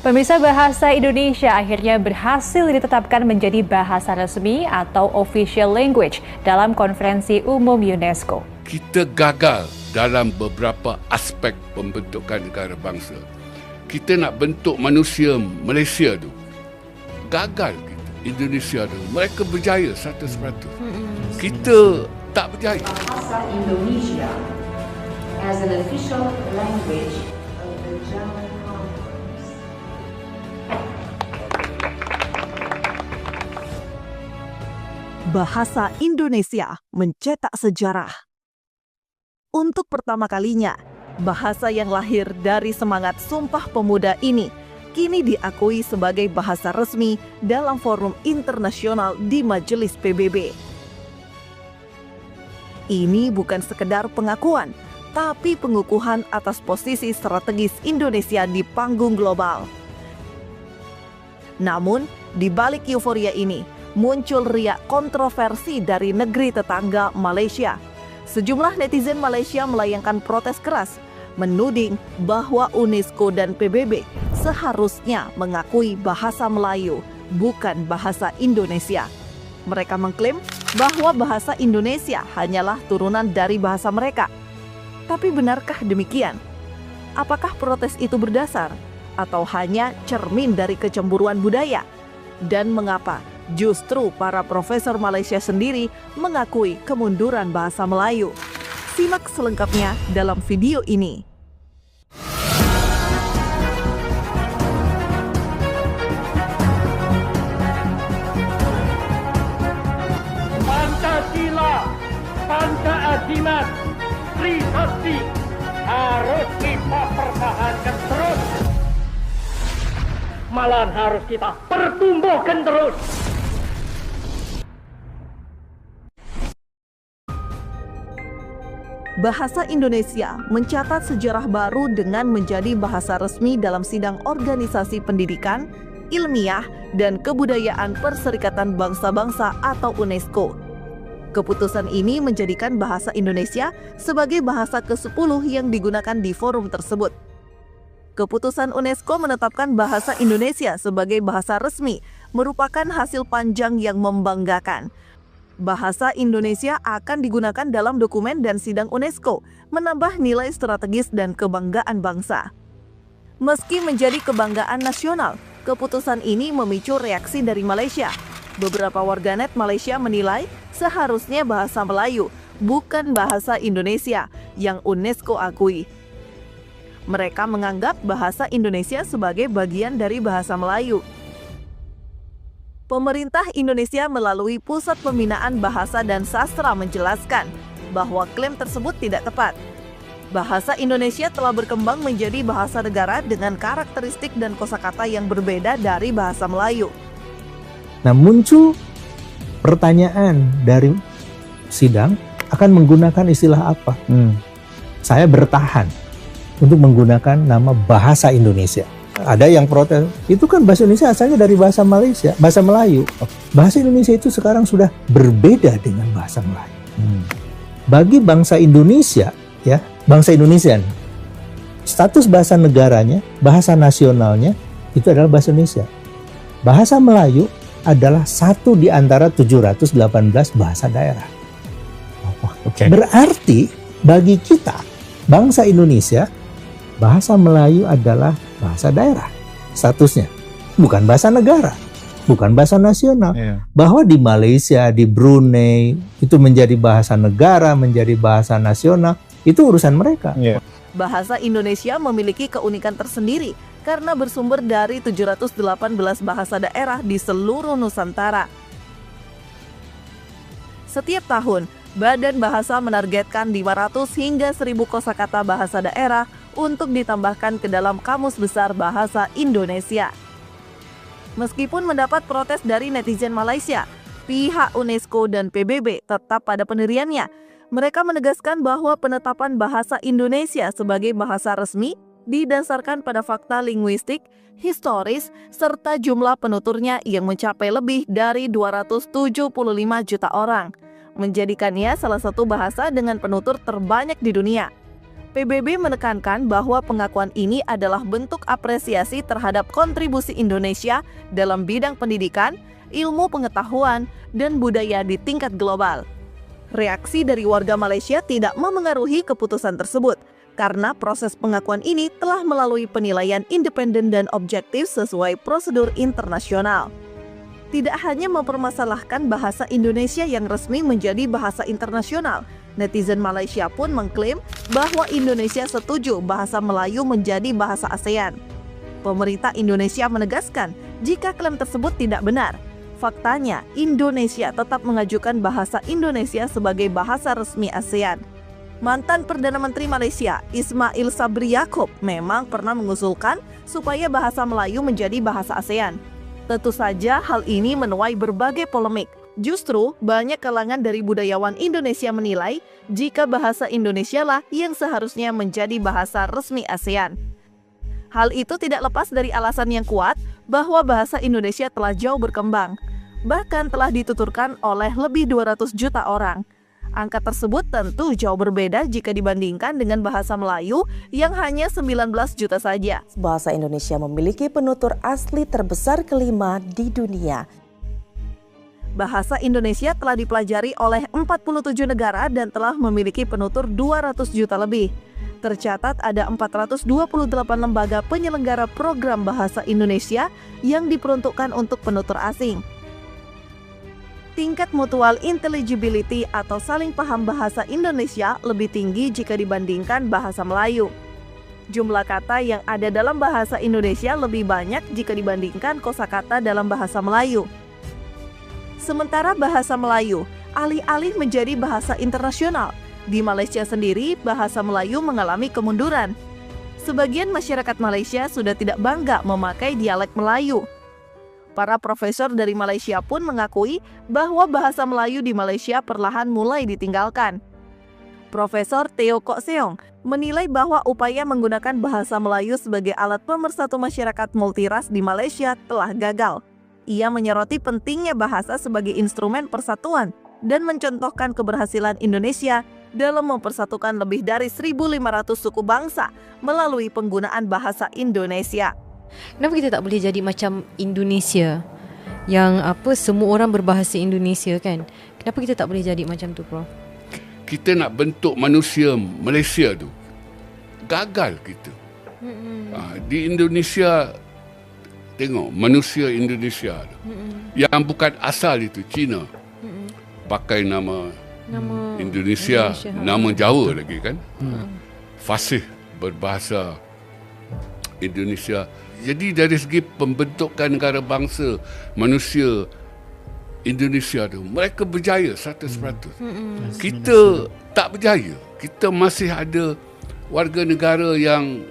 Pemirsa, bahasa Indonesia akhirnya berhasil ditetapkan menjadi bahasa resmi atau official language dalam Konferensi Umum UNESCO. Kita gagal dalam beberapa aspek pembentukan negara bangsa. Kita nak bentuk manusia Malaysia tu, gagal kita. Indonesia tu, mereka berjaya 100%. Kita tak berjaya. Bahasa Indonesia as an official language of the General Conference. Bahasa Indonesia mencetak sejarah. Untuk pertama kalinya, bahasa yang lahir dari semangat Sumpah Pemuda ini kini diakui sebagai bahasa resmi dalam forum internasional di Majelis PBB. Ini bukan sekedar pengakuan, tapi pengukuhan atas posisi strategis Indonesia di panggung global. Namun, di balik euforia ini, muncul riak kontroversi dari negeri tetangga Malaysia. Sejumlah netizen Malaysia melayangkan protes keras, menuding bahwa UNESCO dan PBB seharusnya mengakui bahasa Melayu, bukan bahasa Indonesia. Mereka mengklaim bahwa bahasa Indonesia hanyalah turunan dari bahasa mereka. Tapi benarkah demikian? Apakah protes itu berdasar atau hanya cermin dari kecemburuan budaya? Dan mengapa justru para profesor Malaysia sendiri mengakui kemunduran bahasa Melayu? Simak selengkapnya dalam video ini. Pancasila, Panca-Azimat, Trisakti harus kita pertahankan terus. Malahan harus kita pertumbuhkan terus. Bahasa Indonesia mencatat sejarah baru dengan menjadi bahasa resmi dalam sidang organisasi pendidikan, ilmiah, dan kebudayaan Perserikatan Bangsa-Bangsa atau UNESCO. Keputusan ini menjadikan bahasa Indonesia sebagai bahasa ke-10 yang digunakan di forum tersebut. Keputusan UNESCO menetapkan bahasa Indonesia sebagai bahasa resmi merupakan hasil panjang yang membanggakan. Bahasa Indonesia akan digunakan dalam dokumen dan sidang UNESCO, menambah nilai strategis dan kebanggaan bangsa. Meski menjadi kebanggaan nasional, keputusan ini memicu reaksi dari Malaysia. Beberapa warganet Malaysia menilai seharusnya bahasa Melayu, bukan bahasa Indonesia yang UNESCO akui. Mereka menganggap bahasa Indonesia sebagai bagian dari bahasa Melayu. Pemerintah Indonesia melalui Pusat Pembinaan Bahasa dan Sastra menjelaskan bahwa klaim tersebut tidak tepat. Bahasa Indonesia telah berkembang menjadi bahasa negara dengan karakteristik dan kosakata yang berbeda dari bahasa Melayu. Nah, muncul pertanyaan dari sidang, akan menggunakan istilah apa? Saya bertahan untuk menggunakan nama bahasa Indonesia. Ada yang protes, itu kan bahasa Indonesia asalnya dari bahasa Malaysia, bahasa Melayu. Bahasa Indonesia itu sekarang sudah berbeda dengan bahasa Melayu. Bagi bangsa Indonesia, ya, bangsa Indonesia, status bahasa negaranya, bahasa nasionalnya itu adalah bahasa Indonesia. Bahasa Melayu adalah satu di antara 718 bahasa daerah. Berarti bagi kita, bangsa Indonesia, bahasa Melayu adalah bahasa daerah statusnya, bukan bahasa negara, bukan bahasa nasional. Bahwa di Malaysia, di Brunei itu menjadi bahasa negara, menjadi bahasa nasional, itu urusan mereka. Bahasa Indonesia memiliki keunikan tersendiri karena bersumber dari 718 bahasa daerah di seluruh Nusantara. Setiap tahun, Badan Bahasa menargetkan 500 hingga 1000 kosakata bahasa daerah untuk ditambahkan ke dalam Kamus Besar Bahasa Indonesia. Meskipun mendapat protes dari netizen Malaysia, pihak UNESCO dan PBB tetap pada pendiriannya. Mereka menegaskan bahwa penetapan bahasa Indonesia sebagai bahasa resmi didasarkan pada fakta linguistik, historis, serta jumlah penuturnya yang mencapai lebih dari 275 juta orang, menjadikannya salah satu bahasa dengan penutur terbanyak di dunia. PBB menekankan bahwa pengakuan ini adalah bentuk apresiasi terhadap kontribusi Indonesia dalam bidang pendidikan, ilmu pengetahuan, dan budaya di tingkat global. Reaksi dari warga Malaysia tidak memengaruhi keputusan tersebut, karena proses pengakuan ini telah melalui penilaian independen dan objektif sesuai prosedur internasional. Tidak hanya mempermasalahkan bahasa Indonesia yang resmi menjadi bahasa internasional, netizen Malaysia pun mengklaim bahwa Indonesia setuju bahasa Melayu menjadi bahasa ASEAN. Pemerintah Indonesia menegaskan jika klaim tersebut tidak benar. Faktanya, Indonesia tetap mengajukan bahasa Indonesia sebagai bahasa resmi ASEAN. Mantan Perdana Menteri Malaysia, Ismail Sabri Yaakob, memang pernah mengusulkan supaya bahasa Melayu menjadi bahasa ASEAN. Tentu saja hal ini menuai berbagai polemik. Justru banyak kalangan dari budayawan Indonesia menilai jika bahasa Indonesia lah yang seharusnya menjadi bahasa resmi ASEAN. Hal itu tidak lepas dari alasan yang kuat bahwa bahasa Indonesia telah jauh berkembang, bahkan telah dituturkan oleh lebih 200 juta orang. Angka tersebut tentu jauh berbeda jika dibandingkan dengan bahasa Melayu yang hanya 19 juta saja. Bahasa Indonesia memiliki penutur asli terbesar kelima di dunia. Bahasa Indonesia telah dipelajari oleh 47 negara dan telah memiliki penutur 200 juta lebih. Tercatat ada 428 lembaga penyelenggara program bahasa Indonesia yang diperuntukkan untuk penutur asing. Tingkat mutual intelligibility atau saling paham bahasa Indonesia lebih tinggi jika dibandingkan bahasa Melayu. Jumlah kata yang ada dalam bahasa Indonesia lebih banyak jika dibandingkan kosakata dalam bahasa Melayu. Sementara bahasa Melayu alih-alih menjadi bahasa internasional, di Malaysia sendiri bahasa Melayu mengalami kemunduran. Sebagian masyarakat Malaysia sudah tidak bangga memakai dialek Melayu. Para profesor dari Malaysia pun mengakui bahwa bahasa Melayu di Malaysia perlahan mulai ditinggalkan. Profesor Teo Kok Seong menilai bahwa upaya menggunakan bahasa Melayu sebagai alat pemersatu masyarakat multiras di Malaysia telah gagal. Ia menyoroti pentingnya bahasa sebagai instrumen persatuan dan mencontohkan keberhasilan Indonesia dalam mempersatukan lebih dari 1.500 suku bangsa melalui penggunaan bahasa Indonesia. Kenapa kita tak boleh jadi macam Indonesia yang semua orang berbahasa Indonesia kan? Kenapa kita tak boleh jadi macam tu, Prof? Kita nak bentuk manusia Malaysia tu, gagal kita. Di Indonesia, tengok manusia Indonesia tu, yang bukan asal itu Cina, pakai nama Indonesia, nama Jawa lagi kan, fasih berbahasa Indonesia. Jadi dari segi pembentukan negara bangsa manusia Indonesia tu, mereka berjaya 100%. Kita tak berjaya. Kita masih ada warga negara yang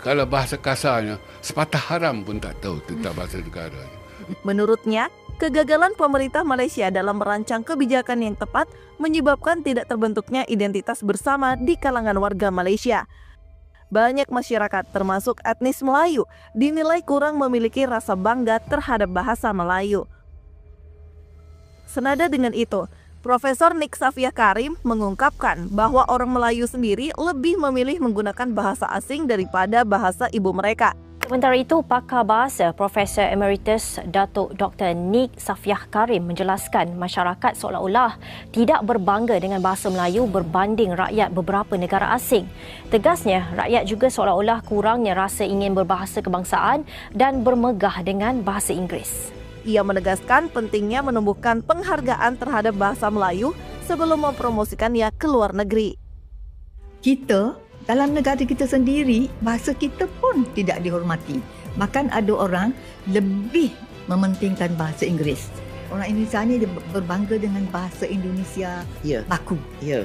kalau bahasa kasarnya sepatah haram pun tak tahu tentang bahasa negara. Menurutnya, kegagalan pemerintah Malaysia dalam merancang kebijakan yang tepat menyebabkan tidak terbentuknya identitas bersama di kalangan warga Malaysia. Banyak masyarakat, termasuk etnis Melayu, dinilai kurang memiliki rasa bangga terhadap bahasa Melayu. Senada dengan itu, Profesor Nik Safiah Karim mengungkapkan bahwa orang Melayu sendiri lebih memilih menggunakan bahasa asing daripada bahasa ibu mereka. Sementara itu, pakar bahasa Profesor Emeritus Datuk Dr. Nik Safiah Karim menjelaskan masyarakat seolah-olah tidak berbangga dengan bahasa Melayu berbanding rakyat beberapa negara asing. Tegasnya, rakyat juga seolah-olah kurangnya rasa ingin berbahasa kebangsaan dan bermegah dengan bahasa Inggeris. Ia menegaskan pentingnya menumbuhkan penghargaan terhadap bahasa Melayu sebelum mempromosikannya ke luar negeri. Kita dalam negara kita sendiri, bahasa kita pun tidak dihormati. Bahkan ada orang lebih mementingkan bahasa Inggeris. Orang Indonesia ni dia berbangga dengan bahasa Indonesia baku. Dia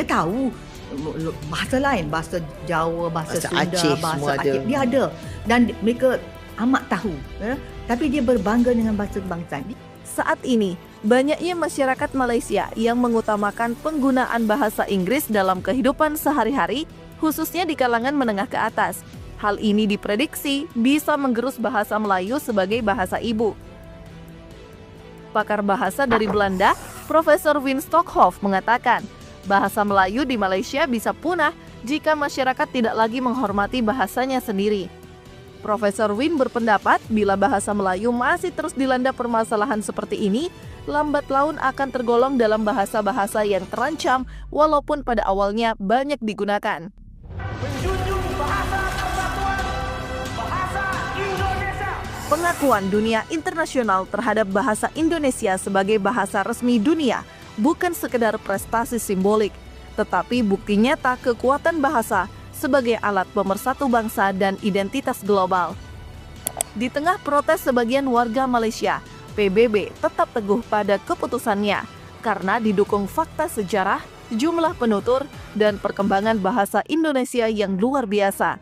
tahu bahasa lain, bahasa Jawa, bahasa Sunda, Aceh, bahasa Aceh. Dia ada dan mereka amat tahu. Tapi dia berbangga dengan bahasa kebangsaan. Saat ini, banyaknya masyarakat Malaysia yang mengutamakan penggunaan bahasa Inggris dalam kehidupan sehari-hari, khususnya di kalangan menengah ke atas. Hal ini diprediksi bisa menggerus bahasa Melayu sebagai bahasa ibu. Pakar bahasa dari Belanda, Profesor Wim Stokhoff mengatakan, bahasa Melayu di Malaysia bisa punah jika masyarakat tidak lagi menghormati bahasanya sendiri. Profesor Win berpendapat bila bahasa Melayu masih terus dilanda permasalahan seperti ini, lambat laun akan tergolong dalam bahasa-bahasa yang terancam walaupun pada awalnya banyak digunakan. Menjunjung bahasa persatuan, bahasa Indonesia. Pengakuan dunia internasional terhadap bahasa Indonesia sebagai bahasa resmi dunia bukan sekedar prestasi simbolik, tetapi bukti nyata kekuatan bahasa sebagai alat pemersatu bangsa dan identitas global. Di tengah protes sebagian warga Malaysia, PBB tetap teguh pada keputusannya karena didukung fakta sejarah, jumlah penutur, dan perkembangan bahasa Indonesia yang luar biasa.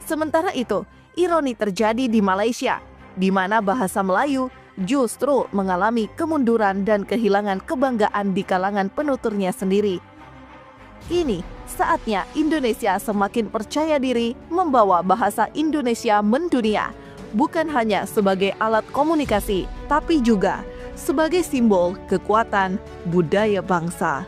Sementara itu, ironi terjadi di Malaysia, di mana bahasa Melayu justru mengalami kemunduran dan kehilangan kebanggaan di kalangan penuturnya sendiri. Kini, saatnya Indonesia semakin percaya diri membawa bahasa Indonesia mendunia, bukan hanya sebagai alat komunikasi, tapi juga sebagai simbol kekuatan budaya bangsa.